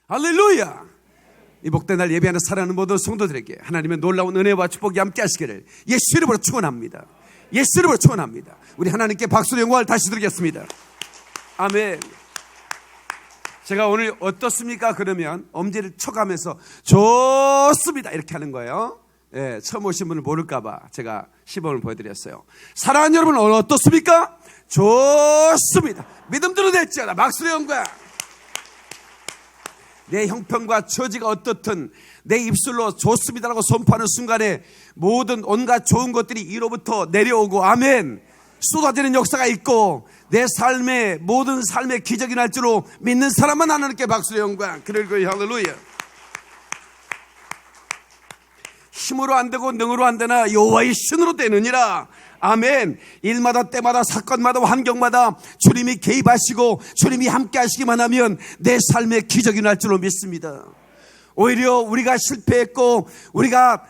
할렐루야. 이 복된 날 예배하는 사랑하는 모든 성도들에게 하나님의 놀라운 은혜와 축복이 함께 하시기를 예수 이름으로 축원합니다. 예수 이름으로 축원합니다. 우리 하나님께 박수로 영광을 다시 드리겠습니다. 아멘. 제가 오늘 어떻습니까? 그러면 엄지를 쳐가면서 좋습니다 이렇게 하는 거예요. 예, 처음 오신 분을 모를까봐 제가 시범을 보여드렸어요. 사랑하는 여러분, 오늘 어떻습니까? 좋습니다. 믿음대로 될지어다. 박수로 영광. 내 형편과 처지가 어떻든 내 입술로 좋습니다라고 선포하는 순간에 모든 온갖 좋은 것들이 이로부터 내려오고 아멘 쏟아지는 역사가 있고 내 삶의 모든 삶의 기적이 날 줄로 믿는 사람만 하나님께 박수로 영광. 그리고 할렐루야. 힘으로 안 되고 능으로 안 되나 여호와의 신으로 되느니라. 아멘. 일마다 때마다 사건마다 환경마다 주님이 개입하시고 주님이 함께 하시기만 하면 내 삶의 기적이 날 줄로 믿습니다. 오히려 우리가 실패했고 우리가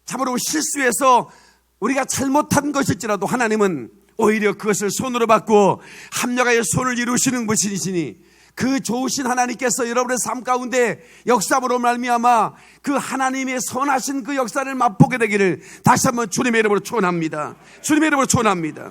참으로 실수해서 우리가 잘못한 것일지라도 하나님은 오히려 그것을 손으로 받고 합력하여 손을 이루시는 분이시니 그 좋으신 하나님께서 여러분의 삶 가운데 역사로 말미암아 그 하나님의 선하신 그 역사를 맛보게 되기를 다시 한번 주님의 이름으로 축원합니다. 주님의 이름으로 축원합니다.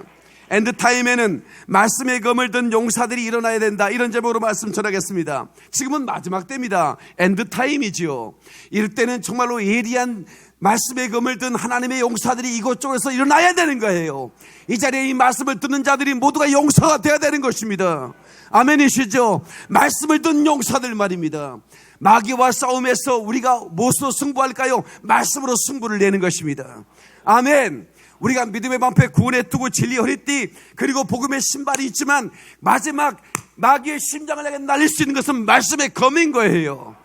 엔드타임에는 말씀의 검을 든 용사들이 일어나야 된다, 이런 제목으로 말씀 전하겠습니다. 지금은 마지막 때입니다. 엔드타임이지요. 이럴 때는 정말로 예리한 말씀의 검을 든 하나님의 용사들이 이곳저곳에서 일어나야 되는 거예요. 이 자리에 이 말씀을 듣는 자들이 모두가 용사가 되어야 되는 것입니다. 아멘이시죠? 말씀을 듣는 용사들 말입니다. 마귀와 싸움에서 우리가 무엇으로 승부할까요? 말씀으로 승부를 내는 것입니다. 아멘. 우리가 믿음의 방패 구원의 투구 진리 허리띠 그리고 복음의 신발이 있지만 마지막 마귀의 심장을 향해 날릴 수 있는 것은 말씀의 검인 거예요.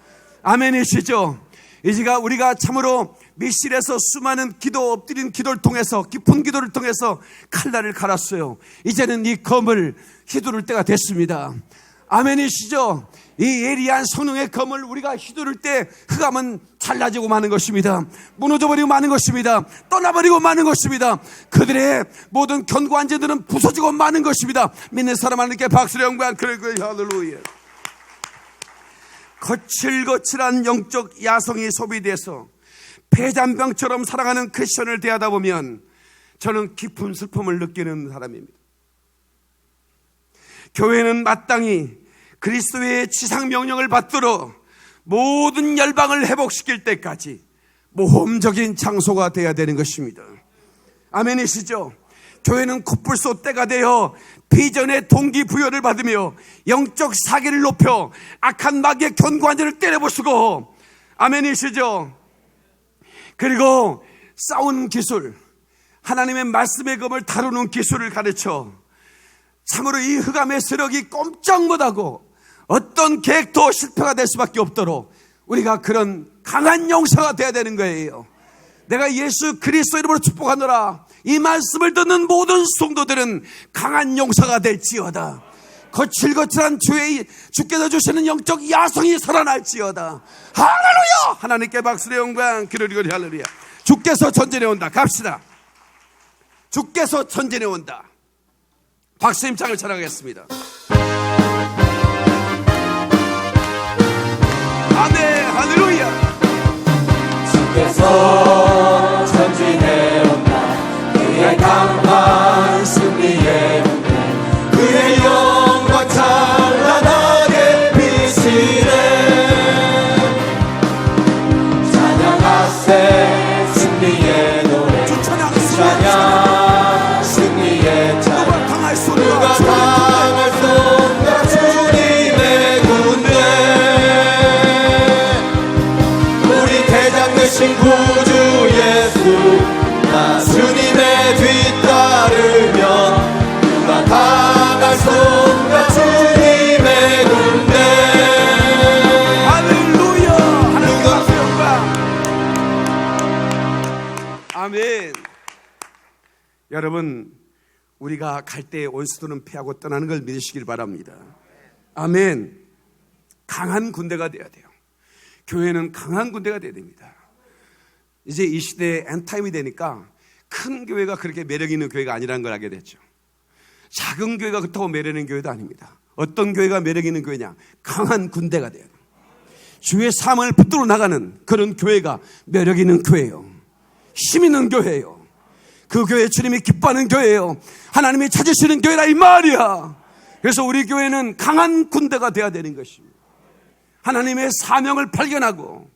아멘이시죠? 이제가 우리가 참으로密실에서 수많은 기도 엎드린 기도를 통해서 깊은 기도를 통해서 칼날을 갈았어요. 이제는 이 검을 휘두를 때가 됐습니다. 아멘이시죠? 이 예리한 성령의 검을 우리가 휘두를 때 흑암은 잘라지고 마는 것입니다. 무너져버리고 마는 것입니다. 떠나버리고 마는 것입니다. 그들의 모든 견고한 죄들은 부서지고 마는 것입니다. 믿는 사람 하나님께 박수를 영광. 그리고 할렐루야. 거칠거칠한 영적 야성이 소비돼서 폐잔병처럼 살아가는 크리스천을 대하다 보면 저는 깊은 슬픔을 느끼는 사람입니다. 교회는 마땅히 그리스도의 지상명령을 받들어 모든 열방을 회복시킬 때까지 모험적인 장소가 되어야 되는 것입니다. 아멘이시죠? 교회는 코뿔소 떼가 되어 비전의 동기부여를 받으며 영적 사기를 높여 악한 마귀의 견고한 자를 때려부수고 아멘이시죠? 그리고 싸우는 기술, 하나님의 말씀의 검을 다루는 기술을 가르쳐 참으로 이 흑암의 세력이 꼼짝 못하고 어떤 계획도 실패가 될 수밖에 없도록 우리가 그런 강한 용사가 되어야 되는 거예요. 내가 예수 그리스도 이름으로 축복하노라. 이 말씀을 듣는 모든 성도들은 강한 용사가 될지어다. 거칠거칠한 주께서 주시는 영적 야성이 살아날지어다. 할렐루야. 하나님께 박수의 영광. 그리고 할렐루야. 주께서 전진해 온다. 갑시다. 주께서 전진해 온다. 박수 힘창을 전하겠습니다. 아멘. 할렐루야. 주께서 전진해 온다. 그의 강한 승리의 무대 그의 영광 찬란하게 비치네. 찬양하세 승리의 노래 찬양 승리의 찬 누가 당할 손가 주님의 군대 우리 대장 되신 구주 예수 나 주님의 뒤따르면 누가 당할 손가 주님의 군대. 할렐루야. 하나님께 박수 영광. 아멘. 여러분, 우리가 갈 때 원수들은 패하고 떠나는 걸 믿으시길 바랍니다. 아멘. 강한 군대가 돼야 돼요. 교회는 강한 군대가 돼야 됩니다. 이제 이 시대에 엔타임이 되니까 큰 교회가 그렇게 매력 있는 교회가 아니라는 걸 알게 됐죠. 작은 교회가 그렇다고 매력 있는 교회도 아닙니다. 어떤 교회가 매력 있는 교회냐? 강한 군대가 돼요. 주의 삶을 붙들어 나가는 그런 교회가 매력 있는 교회예요. 힘 있는 교회예요. 그 교회 주님이 기뻐하는 교회예요. 하나님이 찾으시는 교회라 이 말이야. 그래서 우리 교회는 강한 군대가 돼야 되는 것입니다. 하나님의 사명을 발견하고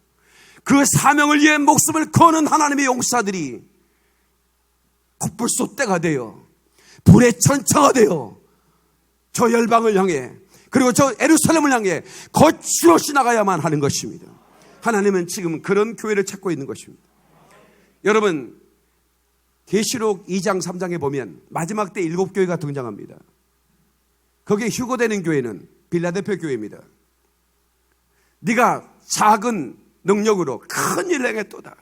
그 사명을 위해 목숨을 거는 하나님의 용사들이 콧불소대가 되어 불의 천차가 되어 저 열방을 향해 그리고 저 예루살렘을 향해 거침없이 나가야만 하는 것입니다. 하나님은 지금 그런 교회를 찾고 있는 것입니다. 여러분, 계시록 2장 3장에 보면 마지막 때 7교회가 등장합니다. 거기에 휴거되는 교회는 빌라델피아 교회입니다. 네가 작은 능력으로 큰 일을 행했도다.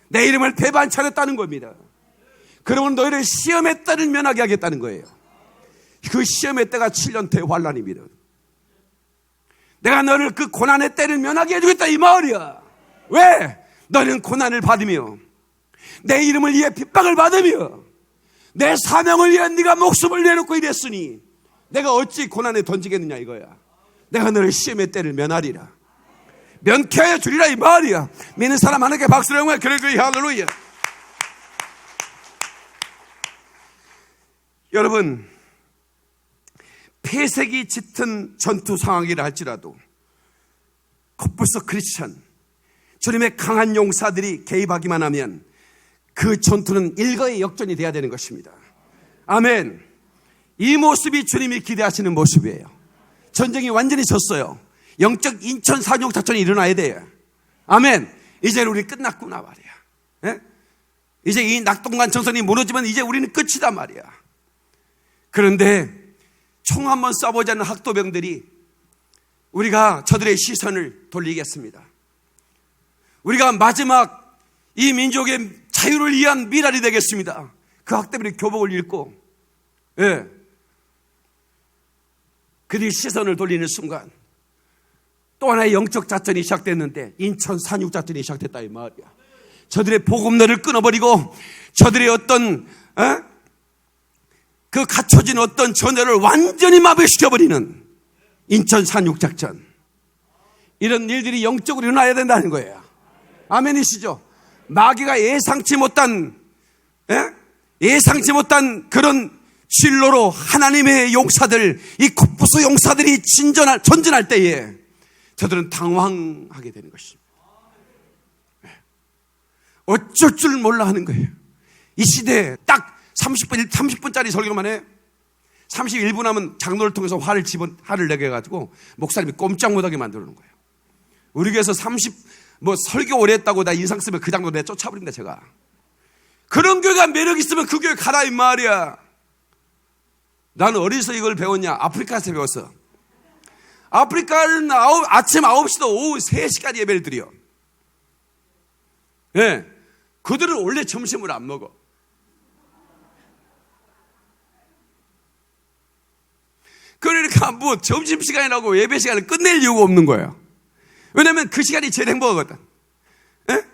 내 이름을 배반차렸다는 겁니다. 그러면 너희를 시험의 때를 면하게 하겠다는 거예요. 그 시험의 때가 7년 대환란입니다. 내가 너를 그 고난의 때를 면하게 해주겠다 이 말이야. 왜? 너는 고난을 받으며 내 이름을 위해 핍박을 받으며 내 사명을 위해 네가 목숨을 내놓고 이랬으니 내가 어찌 고난에 던지겠느냐 이거야. 내가 너를 시험의 때를 면하리라. 면케하여 주리라 이 말이야. 믿는 사람 하나님께 박수를 한번 그래 할렐루야. 여러분, 폐색이 짙은 전투 상황이라 할지라도 콧불소 크리스천 주님의 강한 용사들이 개입하기만 하면 그 전투는 일거의 역전이 돼야 되는 것입니다. 아멘. 이 모습이 주님이 기대하시는 모습이에요. 전쟁이 완전히 졌어요. 영적 인천 산용 작전이 일어나야 돼요. 아멘. 이제 우리 끝났구나 말이야. 예? 이제 이 낙동강 전선이 무너지면 이제 우리는 끝이다 말이야. 그런데 총 한번 쏴보자는 학도병들이 우리가 저들의 시선을 돌리겠습니다. 우리가 마지막 이 민족의 자유를 위한 미랄이 되겠습니다. 그 학도병들이 교복을 입고 그들이 시선을 돌리는 순간 또 하나의 영적 작전이 시작됐는데 인천 산육 작전이 시작됐다 이 말이야. 저들의 복음로를 끊어버리고 저들의 어떤 그 갖춰진 어떤 전열을 완전히 마비시켜버리는 인천 산육 작전. 이런 일들이 영적으로 일어나야 된다는 거예요. 아멘이시죠? 마귀가 예상치 못한 그런 진로로 하나님의 용사들, 이 콧부수 용사들이 전진할 때에 저들은 당황하게 되는 것입니다. 어쩔 줄 몰라 하는 거예요. 이 시대에 딱 30분짜리 설교만 해. 31분 하면 장로를 통해서 화를 내게 해가지고 목사님이 꼼짝 못하게 만들어 놓은 거예요. 우리 교회에서 설교 오래 했다고 나 인상 쓰면 그 장로 내가 쫓아버린다 제가. 그런 교회가 매력 있으면 그 교회 가라 이 말이야. 나는 어디서 이걸 배웠냐? 아프리카에서 배웠어. 아프리카는 아침 9시도 오후 3시까지 예배를 드려. 예. 그들은 원래 점심을 안 먹어. 그러니까 점심시간이라고 예배 시간을 끝낼 이유가 없는 거예요. 왜냐면 그 시간이 제일 행복하거든. 예?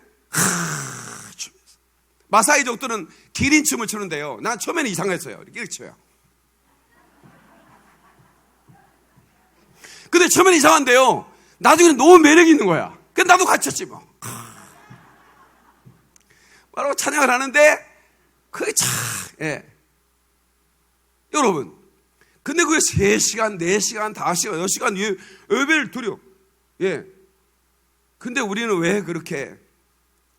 마사이족들은 기린춤을 추는데요. 난 처음에는 이상했어요. 이렇게 춰요. 근데 처음에는 이상한데요. 나중에는 너무 매력이 있는 거야. 그래서 나도 같이 뭐. 바로 찬양을 하는데 그게 참, 여러분. 근데 그게 3시간, 4시간, 5시간, 6시간 예배를 드려. 근데 우리는 왜 그렇게?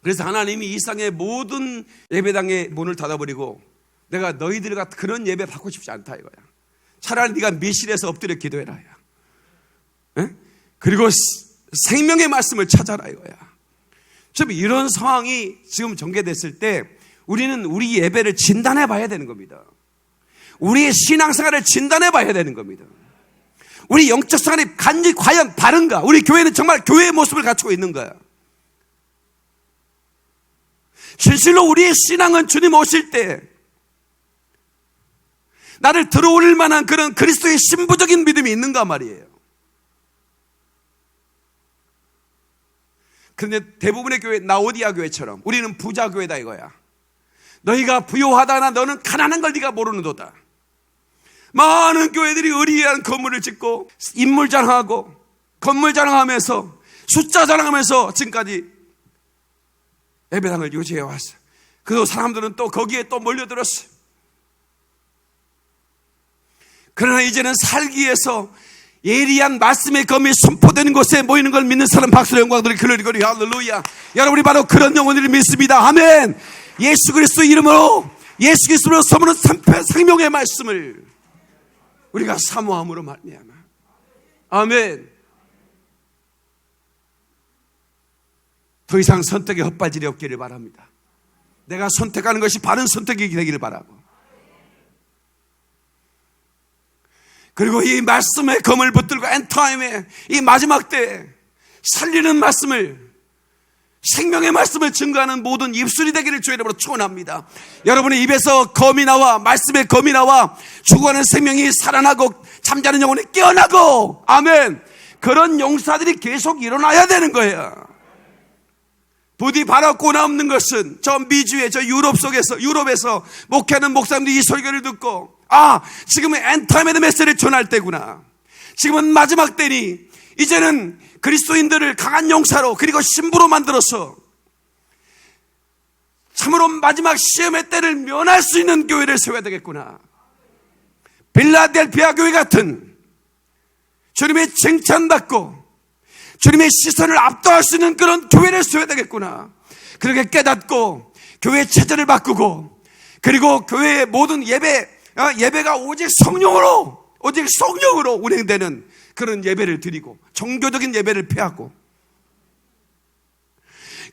그래서 하나님이 이 땅의 모든 예배당의 문을 닫아버리고 내가 너희들 같은 그런 예배 받고 싶지 않다 이거야. 차라리 네가 미실에서 엎드려 기도해라. 그리고 생명의 말씀을 찾아라 이거야. 좀 이런 상황이 지금 전개됐을 때 우리는 우리 예배를 진단해 봐야 되는 겁니다. 우리의 신앙생활을 진단해 봐야 되는 겁니다. 우리 영적 생활이 과연 바른가? 우리 교회는 정말 교회의 모습을 갖추고 있는가? 진실로 우리의 신앙은 주님 오실 때 나를 들어올릴 만한 그런 그리스도의 신부적인 믿음이 있는가 말이에요. 그런데 대부분의 교회, 라오디아 교회처럼 우리는 부자 교회다 이거야. 너희가 부요하다나 너는 가난한 걸 네가 모르는도다. 많은 교회들이 의리한 건물을 짓고 인물 자랑하고 건물 자랑하면서 숫자 자랑하면서 지금까지 예배당을 유지해 왔어요. 그리고 사람들은 또 거기에 또 몰려들었어요. 그러나 이제는 살기 위해서 예리한 말씀의 검이 선포되는 곳에 모이는 걸 믿는 사람 박수로 영광들이 글로리 할렐루야. 여러분이 바로 그런 영혼들을 믿습니다. 아멘. 예수 그리스도 이름으로 예수 그리스도로 서무는 생명의 말씀을 우리가 사모함으로 말미암아. 아멘. 더 이상 선택에 헛발질이 없기를 바랍니다. 내가 선택하는 것이 바른 선택이 되기를 바라고, 그리고 이 말씀의 검을 붙들고 엔타임에 이 마지막 때에 살리는 말씀을, 생명의 말씀을 증거하는 모든 입술이 되기를 주의 이름으로 축원합니다. 여러분의 입에서 검이 나와, 말씀의 검이 나와 죽어가는 생명이 살아나고 잠자는 영혼이 깨어나고, 아멘, 그런 용사들이 계속 일어나야 되는 거예요. 부디 바라고 남는 것은 저 미주의 저 유럽에서 목회하는 목사님들이 이 설교를 듣고, 지금은 엔타임의 메시지를 전할 때구나, 지금은 마지막 때니 이제는 그리스도인들을 강한 용사로 그리고 신부로 만들어서 참으로 마지막 시험의 때를 면할 수 있는 교회를 세워야 되겠구나. 빌라델피아 교회 같은 주님의 칭찬받고 주님의 시선을 압도할 수 있는 그런 교회를 세워야 되겠구나. 그렇게 깨닫고 교회 체제를 바꾸고, 그리고 교회의 모든 예배가 오직 성령으로 운행되는 그런 예배를 드리고, 종교적인 예배를 폐하고,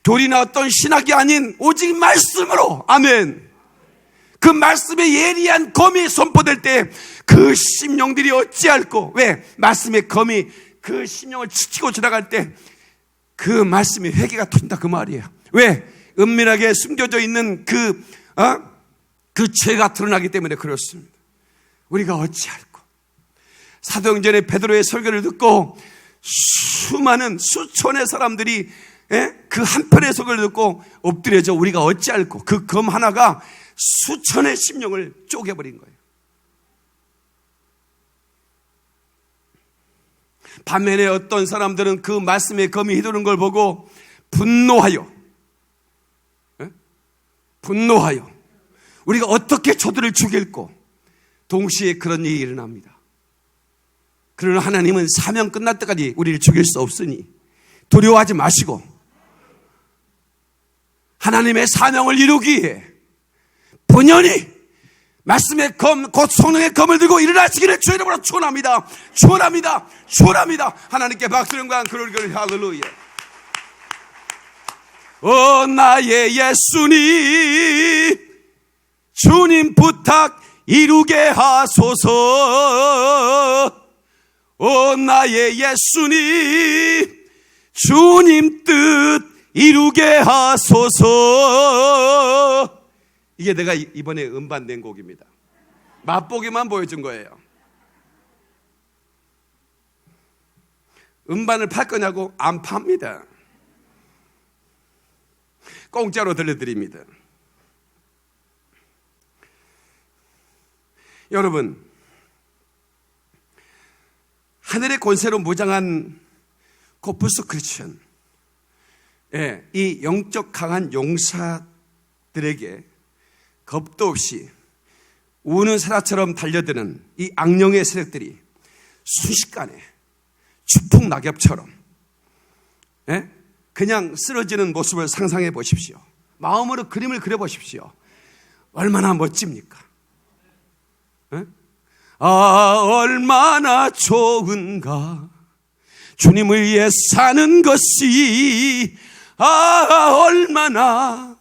교리나 어떤 신학이 아닌 오직 말씀으로, 아멘, 그 말씀의 예리한 검이 선포될 때 그 심령들이 어찌할꼬, 왜? 말씀의 검이 그 심령을 지키고 지나갈 때 그 말씀이 회개가 터진다, 그 말이에요. 왜? 은밀하게 숨겨져 있는 그 죄가 드러나기 때문에 그렇습니다. 우리가 어찌할꼬. 사도행전의 베드로의 설교를 듣고 수많은 수천의 사람들이 그 한편의 설교를 듣고 엎드려져 우리가 어찌할꼬. 그 검 하나가 수천의 심령을 쪼개버린 거예요. 반면에 어떤 사람들은 그 말씀의 검이 휘두른 걸 보고 분노하여 우리가 어떻게 저들을 죽일꼬. 동시에 그런 일이 일어납니다. 그러나 하나님은 사명 끝날 때까지 우리를 죽일 수 없으니 두려워하지 마시고 하나님의 사명을 이루기 위해 본연이 말씀의 검, 곧 성령의 검을 들고 일어나시기를 주의 이름으로 축원합니다. 하나님께 박수 영광 글로리 할렐루야. 나의 예수님, 주님 부탁 이루게 하소서. 나의 예수님, 주님 뜻 이루게 하소서. 이게 내가 이번에 음반낸 곡입니다. 맛보기만 보여준 거예요. 음반을 팔 거냐고? 안 팝니다. 공짜로 들려드립니다. 여러분, 하늘의 권세로 무장한 코프스 크리스천, 이 영적 강한 용사들에게 겁도 없이 우는 사자처럼 달려드는 이 악령의 세력들이 순식간에 추풍 낙엽처럼 그냥 쓰러지는 모습을 상상해 보십시오. 마음으로 그림을 그려 보십시오. 얼마나 멋집니까? 얼마나 좋은가 주님을 위해 사는 것이, 얼마나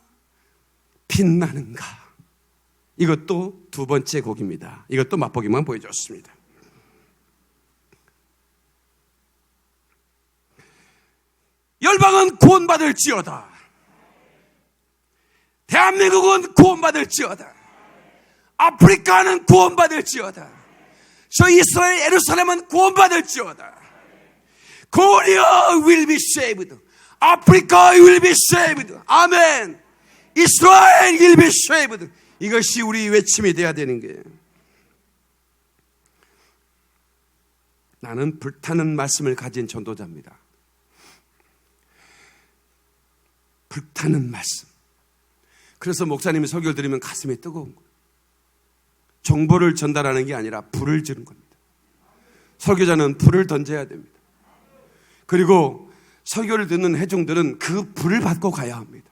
빛나는가. 이것도 두 번째 곡입니다. 이것도 맛보기만 보여줬습니다. 열방은 구원받을지어다. 대한민국은 구원받을지어다. 아프리카는 구원받을지어다. 저 이스라엘 예루살렘은 구원받을지어다. Korea will be saved. 아프리카 will be saved. 아멘. 이스라엘 will be saved. 이것이 우리 외침이 되어야 되는 거예요. 나는 불타는 말씀을 가진 전도자입니다. 불타는 말씀. 그래서 목사님이 설교를 들으면 가슴이 뜨거운 거예요. 정보를 전달하는 게 아니라 불을 지른 겁니다. 설교자는 불을 던져야 됩니다. 그리고 설교를 듣는 회중들은 그 불을 받고 가야 합니다.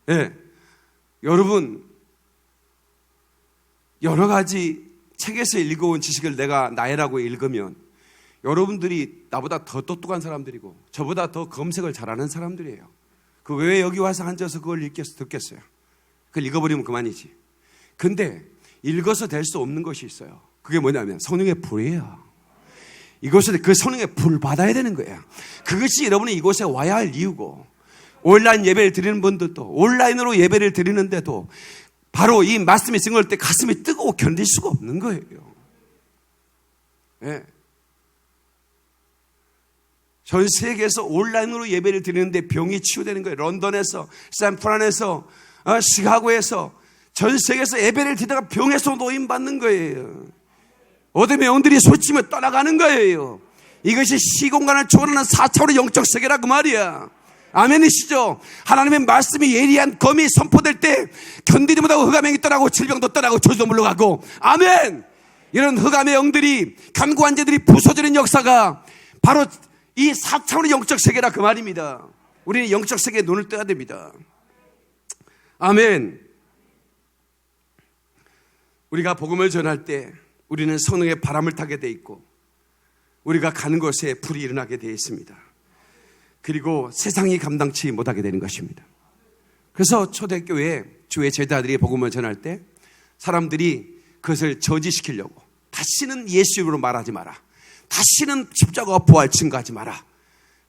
예. 여러분, 여러 가지 책에서 읽어온 지식을 내가 나열하고 읽으면 여러분들이 나보다 더 똑똑한 사람들이고 저보다 더 검색을 잘하는 사람들이에요. 그 왜 여기 와서 앉아서 그걸 듣겠어요? 그걸 읽어버리면 그만이지. 근데 읽어서 될 수 없는 것이 있어요. 그게 뭐냐면 성령의 불이에요. 이곳에 그 성령의 불을 받아야 되는 거예요. 그것이 여러분이 이곳에 와야 할 이유고, 온라인 예배를 드리는 분들도 온라인으로 예배를 드리는데도 바로 이 말씀이 증거할 때 가슴이 뜨거워 견딜 수가 없는 거예요. 네. 전 세계에서 온라인으로 예배를 드리는데 병이 치유되는 거예요. 런던에서, 샌프란에서, 시카고에서 전 세계에서 예배를 드리다가 병에서 노임받는 거예요. 어둠의 영들이 소치며 떠나가는 거예요. 이것이 시공간을 초월하는 4차원의 영적 세계라 그 말이야. 아멘이시죠? 하나님의 말씀이 예리한 검이 선포될 때 견디지 못하고 흑암의 영이 떠나고 질병도 떠나고 저주도 물러가고, 아멘! 이런 흑암의 영들이, 견고한 죄들이 부서지는 역사가 바로 이 4차원의 영적 세계라 그 말입니다. 우리는 영적 세계에 눈을 떠야 됩니다. 아멘. 우리가 복음을 전할 때 우리는 성령의 바람을 타게 돼 있고 우리가 가는 곳에 불이 일어나게 되어 있습니다. 그리고 세상이 감당치 못하게 되는 것입니다. 그래서 초대교회 주의 제자들이 복음을 전할 때 사람들이 그것을 저지시키려고 다시는 예수 이름으로 말하지 마라, 다시는 십자가와 부활 증거하지 마라,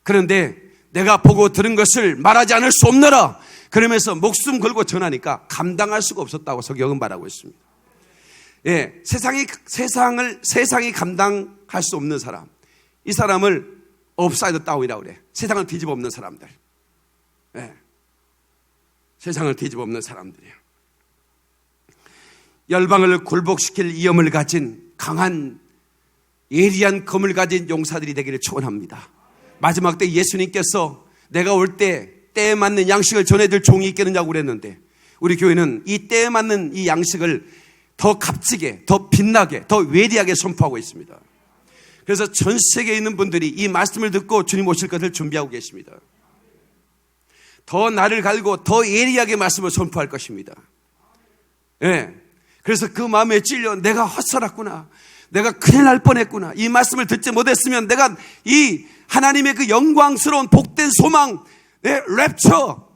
그런데 내가 보고 들은 것을 말하지 않을 수 없느라 그러면서 목숨 걸고 전하니까 감당할 수가 없었다고 성경은 말하고 있습니다. 예, 세상이 감당할 수 없는 사람, 이 사람을 업사이드 다운이라고 그래. 세상을 뒤집어 엎는 사람들. 예, 세상을 뒤집어 엎는 사람들이야. 열방을 굴복시킬 위엄을 가진 강한 예리한 검을 가진 용사들이 되기를 축원합니다. 마지막 때 예수님께서 내가 올 때 때에 맞는 양식을 전해줄 종이 있겠느냐고 그랬는데 우리 교회는 이 때에 맞는 이 양식을 더 값지게, 더 빛나게, 더 외리하게 선포하고 있습니다. 그래서 전 세계에 있는 분들이 이 말씀을 듣고 주님 오실 것을 준비하고 계십니다. 더 나를 갈고 더 예리하게 말씀을 선포할 것입니다. 예. 그래서 그 마음에 찔려 내가 헛살았구나, 내가 큰일 날 뻔했구나, 이 말씀을 듣지 못했으면 내가 이 하나님의 그 영광스러운 복된 소망, 랩처,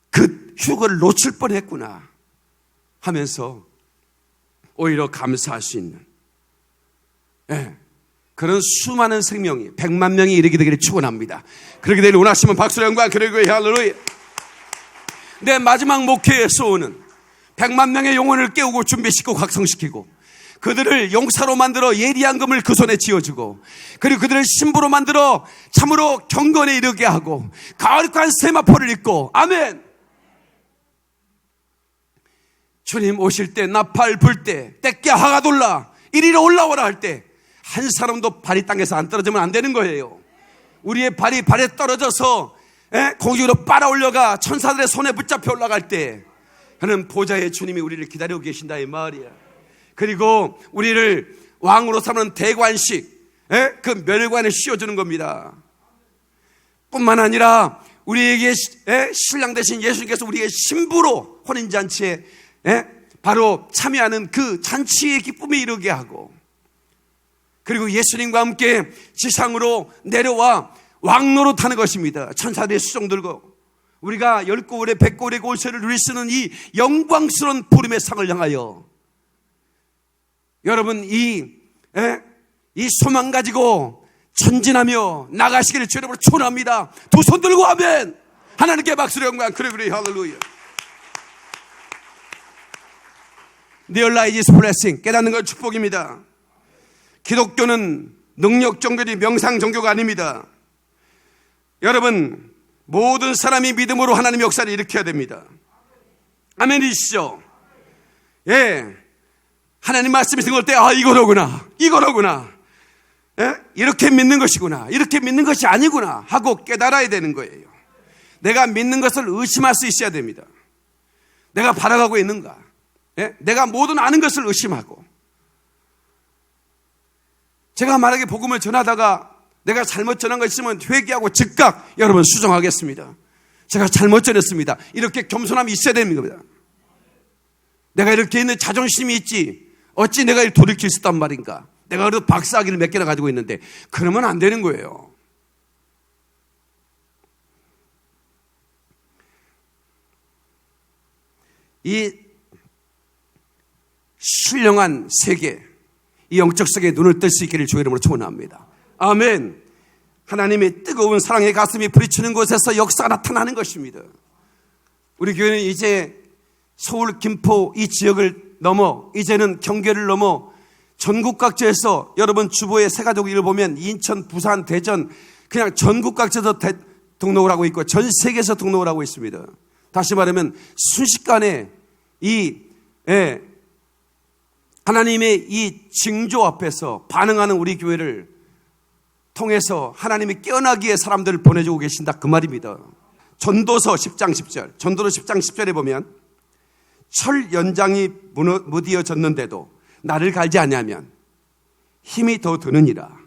그 휴거를 놓칠 뻔했구나 하면서 오히려 감사할 수 있는, 예, 그런 수많은 생명이 100만 명이 이르게 되기를 축원합니다. 그렇게 되기를 원하시면 박수로 영광 그리고 할렐루야. 내 마지막 목회의 소원은 100만 명의 영혼을 깨우고 준비시키고 각성시키고 그들을 용사로 만들어 예리한 검을 그 손에 쥐어주고 그리고 그들을 신부로 만들어 참으로 경건에 이르게 하고 가을관 세마포를 입고, 아멘! 주님 오실 때 나팔 불 때 떼끼 하가 돌라 이리로 올라오라 할 때 한 사람도 발이 땅에서 안 떨어지면 안 되는 거예요. 우리의 발이 발에 떨어져서 공중으로 빨아 올려가 천사들의 손에 붙잡혀 올라갈 때 그는 보좌의 주님이 우리를 기다리고 계신다 이 말이야. 그리고 우리를 왕으로 삼는 대관식, 그 멸관을 씌워주는 겁니다. 뿐만 아니라 우리에게 신랑 되신 예수님께서 우리의 신부로 혼인잔치에 바로 참여하는 그 잔치의 기쁨에 이르게 하고, 그리고 예수님과 함께 지상으로 내려와 왕노릇하는 것입니다. 천사들의 수종 들고 우리가 10고울의 100고울의 골세를 누릴 수 있는 이 영광스러운 부름의 상을 향하여 여러분 이 소망 가지고 전진하며 나가시기를 주님으로 축원합니다. 두 손 들고 아멘. 하나님께 박수로 영광 그래 할렐루야. Realize is blessing. 깨닫는 건 축복입니다. 기독교는 능력 종교지 명상 종교가 아닙니다. 여러분, 모든 사람이 믿음으로 하나님의 역사를 일으켜야 됩니다. 아멘이시죠? 예. 하나님 말씀이 생길 때, 이거로구나. 이렇게 믿는 것이구나, 이렇게 믿는 것이 아니구나 하고 깨달아야 되는 거예요. 내가 믿는 것을 의심할 수 있어야 됩니다. 내가 바라가고 있는가? 내가 모든 아는 것을 의심하고, 제가 만약에 복음을 전하다가 내가 잘못 전한 거 있으면 회개하고 즉각 여러분 수정하겠습니다. 제가 잘못 전했습니다. 이렇게 겸손함이 있어야 됩니다. 내가 이렇게 있는 자존심이 있지 어찌 내가 이를 돌이킬 수 있단 말인가? 내가 그래도 박사학위를 몇 개나 가지고 있는데 그러면 안 되는 거예요. 이 신령한 세계, 이 영적 세계에 눈을 뜰 수 있기를 주의 이름으로 축원합니다. 아멘. 하나님의 뜨거운 사랑의 가슴이 부딪히는 곳에서 역사가 나타나는 것입니다. 우리 교회는 이제 서울, 김포 이 지역을 넘어 이제는 경계를 넘어 전국 각지에서 여러분 주보의 새가족을 보면 인천, 부산, 대전 그냥 전국 각지에서 등록을 하고 있고 전 세계에서 등록을 하고 있습니다. 다시 말하면 순식간에 하나님의 이 징조 앞에서 반응하는 우리 교회를 통해서 하나님이 깨어나기에 사람들을 보내주고 계신다 그 말입니다. 전도서 10장 10절, 전도서 10장 10절에 보면 철 연장이 무디어졌는데도 나를 갈지 아니하면 힘이 더 드느니라.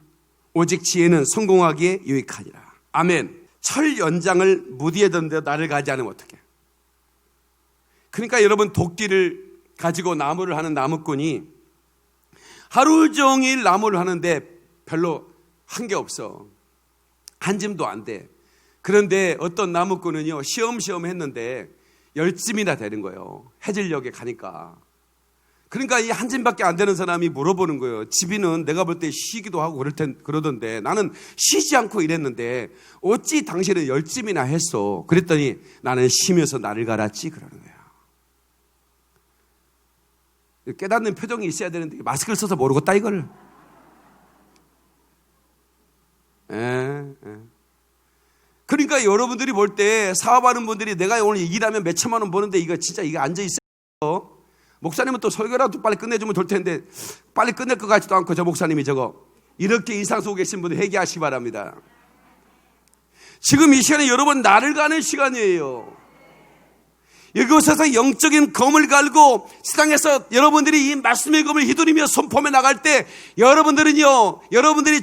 오직 지혜는 성공하기에 유익하니라. 아멘. 철 연장을 무디어졌는데 나를 갈지 않으면 어떡해? 그러니까 여러분 도끼를 가지고 나무를 하는 나무꾼이 하루 종일 나무를 하는데 별로 한 게 없어. 한 짐도 안 돼. 그런데 어떤 나무꾼은요 시험시험 했는데 10짐이나 되는 거예요. 해질녘에 가니까. 그러니까 이 한 짐밖에 안 되는 사람이 물어보는 거예요. 집이는 내가 볼 때 쉬기도 하고 그러던데 나는 쉬지 않고 일했는데 어찌 당신은 10짐이나 했어? 그랬더니 나는 쉬면서 나를 갈았지 그러는 거예요. 깨닫는 표정이 있어야 되는데 마스크를 써서 모르겠다 이걸. 그러니까 여러분들이 볼 때 사업하는 분들이 내가 오늘 일하면 몇 천만 원 버는데 이거 진짜 이거 앉아있어요. 목사님은 또 설교라도 빨리 끝내주면 될 텐데 빨리 끝낼 것 같지도 않고 저 목사님이 저거 이렇게 인상 속에 계신 분들 회개하시기 바랍니다. 지금 이 시간에 여러분 나를 가는 시간이에요. 이곳에서 영적인 검을 갈고 세상에서 여러분들이 이 말씀의 검을 휘두르며 선포해 나갈 때 여러분들이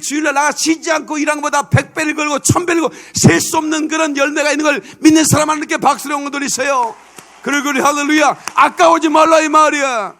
주일날 나가 쉬지 않고 일한 것보다 100배를 걸고 1000배를 걸고 셀 수 없는 그런 열매가 있는 걸 믿는 사람 하나님께 박수를 한번 돌리세요. 그리고 할렐루야. 아까워지 말라 이 말이야.